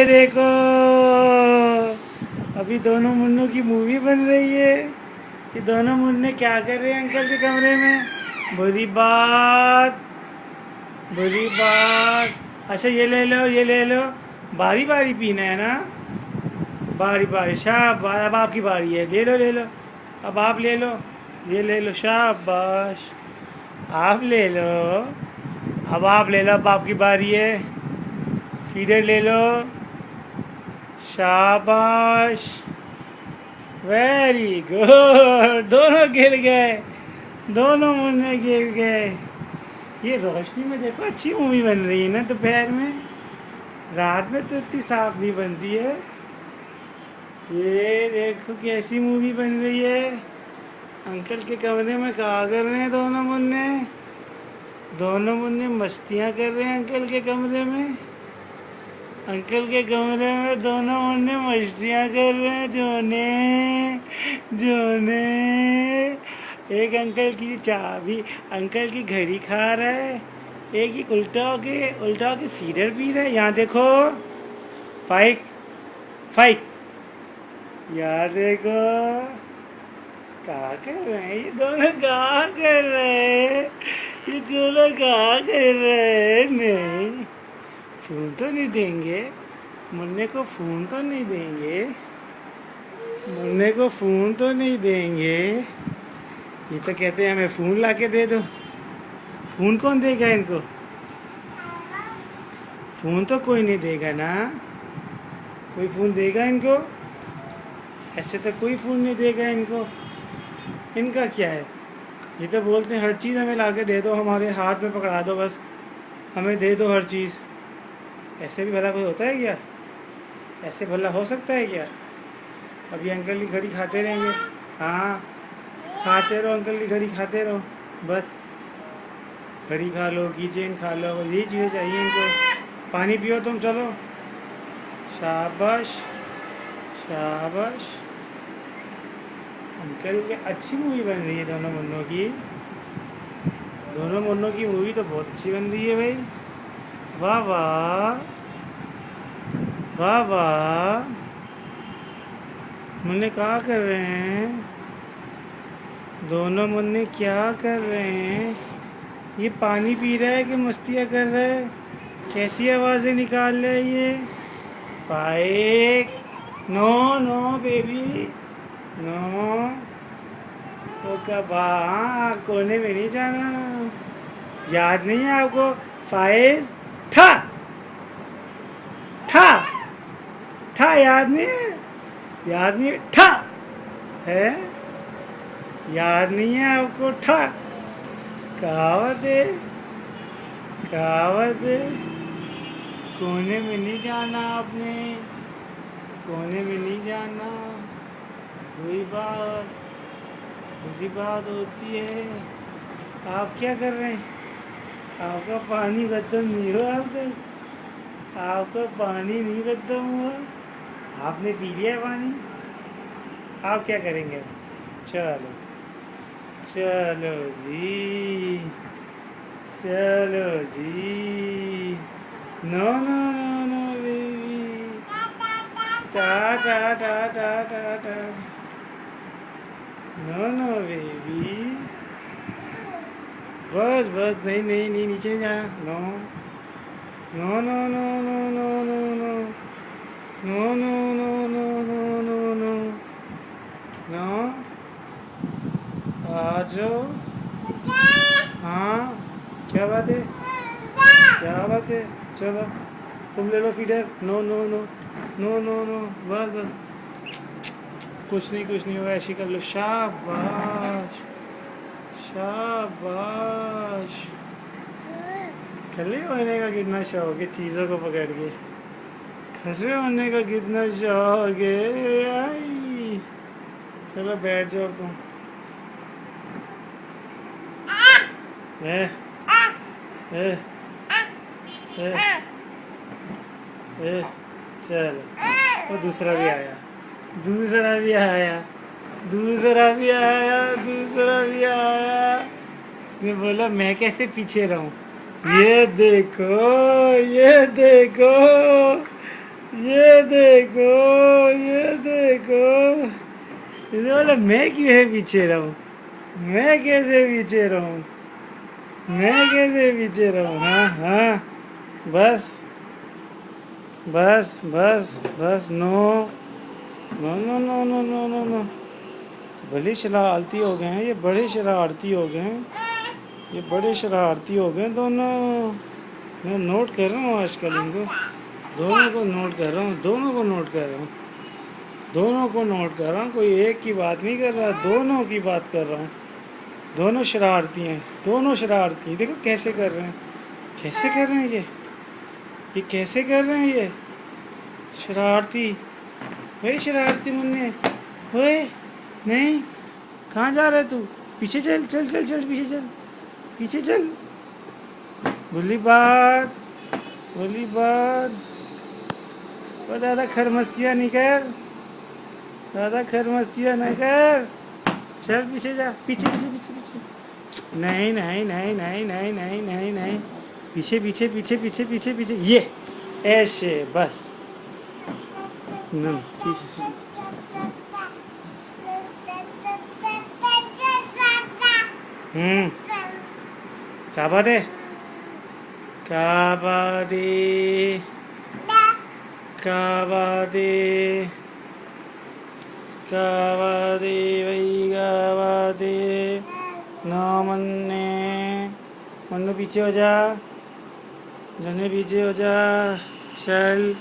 ये देखो, अभी दोनों मुन्नों की मूवी बन रही है। ये दोनों मुन्ने क्या कर रहे हैं अंकल के कमरे में? बुरी बात, बुरी बात। अच्छा ये ले लो, ये ले लो। बारी बारी पीना है ना? बारी बारी, शाबाश। अब आपकी बारी है, ले लो ले लो। अब आप ले लो, ये ले लो, शाबाश। आप ले लो, अब आप ले लो, अब आपकी बारी है। फीडर ले लो, शाबाश, वेरी गुड। दोनों गिर गए, दोनों मुन्ने गिर गए। ये रोशनी में देखो, अच्छी मूवी बन रही है ना दोपहर में। रात में तो इतनी साफ नहीं बनती है। ये देखो कैसी मूवी बन रही है। अंकल के कमरे में क्या कर रहे हैं दोनों मुन्ने? दोनों मुन्ने मस्तियाँ कर रहे हैं अंकल के कमरे में। अंकल के कमरे में दोनों मुन्ने मस्तियाँ कर रहे हैं। जोने जोने, एक अंकल की चाबी, अंकल की घड़ी खा रहा है। एक ही उल्टा होके फीडर पी रहा है। यहाँ देखो, फाइक फाइक, यार देखो क्या कर रहे हैं ये दोनों, क्या कर रहे हैं ये दोनों, क्या कर रहे हैं? नहीं, फोन तो नहीं देंगे मुन्ने को, फोन तो नहीं देंगे मुन्ने को, फोन तो नहीं देंगे। ये तो कहते हैं हमें फोन ला के दे दो। फोन कौन देगा इनको? फोन तो कोई नहीं देगा ना। कोई फोन देगा इनको? ऐसे तो कोई फोन नहीं देगा इनको। इनका क्या है? ये तो बोलते हैं हर चीज़ हमें ला के दे दो, हमारे हाथ में पकड़ा दो, बस हमें दे दो हर चीज़। ऐसे भी भला कोई होता है क्या? ऐसे भला हो सकता है क्या? अभी अंकल की घड़ी खाते रहेंगे। हाँ, खाते रहो, अंकल की घड़ी खाते रहो, बस। घड़ी खा लो, की चेन खा लो, यही चीज़ें चाहिए इनको। पानी पियो तुम, चलो, शाबाश शाबाश। अंकल की अच्छी मूवी बन रही है दोनों मुन्नों की। दोनों मुन्नों की मूवी तो बहुत अच्छी बन रही है भाई। वाह वाह, वाह वाह। मुन्ने क्या कर रहे हैं? दोनों मुन्ने क्या कर रहे हैं? ये पानी पी रहा है कि मस्तियाँ कर रहा है? कैसी आवाज़ें निकाल रहा है ये? फाइक, नो नो बेबी, नो। तो कब, हाँ, कोने में नहीं जाना। याद नहीं है आपको? फाइज था था था, याद नहीं है? याद नहीं था है? याद नहीं है आपको? था, कहावत है, कहावत है। कोने में नहीं जाना आपने, कोने में नहीं जाना। वही बात, बुरी बात होती है। आप क्या कर रहे हैं? आपका पानी खत्म नहीं हुआ अब तक? आपका पानी नहीं खत्म हुआ? आपने पी लिया पानी? आप क्या करेंगे अब? चलो चलो जी, चलो जी। No no no no baby, टा टा टा टा टा टा, नो नो बेबी, बस बस, नहीं नहीं नहीं, नीचे नहीं जाना। No no no no no no no no no no no no no no no no, आ जाओ। हाँ, क्या बात है? क्या बात है? चलो तुम ले लो feeder. No no no no no no, बस बस, कुछ नहीं होगा, ऐसी कर लो। शाबाश शाबाश। खड़े होने का कितना शौक है चीज़ों को पकड़ के, खड़े होने का कितना शौक है। आई, चलो बैठ जाओ तुम। ए, ए, ए, ए, चलो, वो दूसरा भी आया, दूसरा भी आया, दूसरा भी आया, दूसरा भी आया। उसने बोला मैं कैसे पीछे रहूं? ये देखो, ये देखो, ये देखो, ये देखो। ये बोला मैं क्यों है पीछे रहूं? मैं कैसे पीछे रहूं? मैं कैसे पीछे रहूं? हाँ हाँ, बस बस बस बस। No no no no no no no no. बड़े शरारती हो गए हैं ये, बड़े शरारती हो गए हैं ये, बड़े शरारती हो गए दोनों। मैं नोट कर रहा हूँ आजकल इनको, दोनों को नोट कर रहा हूँ, दोनों को नोट कर रहा हूँ, दोनों को नोट कर रहा हूँ। कोई एक की बात नहीं कर रहा, दोनों की बात कर रहा हूँ। दोनों शरारती हैं, दोनों शरारती हैं। देखो कैसे कर रहे हैं, कैसे कर रहे हैं ये कैसे कर रहे हैं ये शरारती। वही शरारती मुन्ने, ओए नहीं, कहाँ जा रहा है तू? पीछे चल चल चल चल, पीछे चल, पीछे चल। बोली बात, बोली बात। वो ज़्यादा खरमस्तियाँ नहीं कर, ज़्यादा खरमस्तियाँ नहीं कर। चल पीछे जा, पीछे पीछे पीछे पीछे। नहीं नहीं नहीं नहीं नहीं नहीं नहीं नहीं, पीछे पीछे पीछे पीछे पीछे पीछे। ये ऐसे बस। पीछे। क्या बात है? क्या बात है? क्या बात है? क्या बात है भाई, क्या बात है? ना मन्ने, मन्नू पीछे हो जा, जने पीछे हो जा, चल।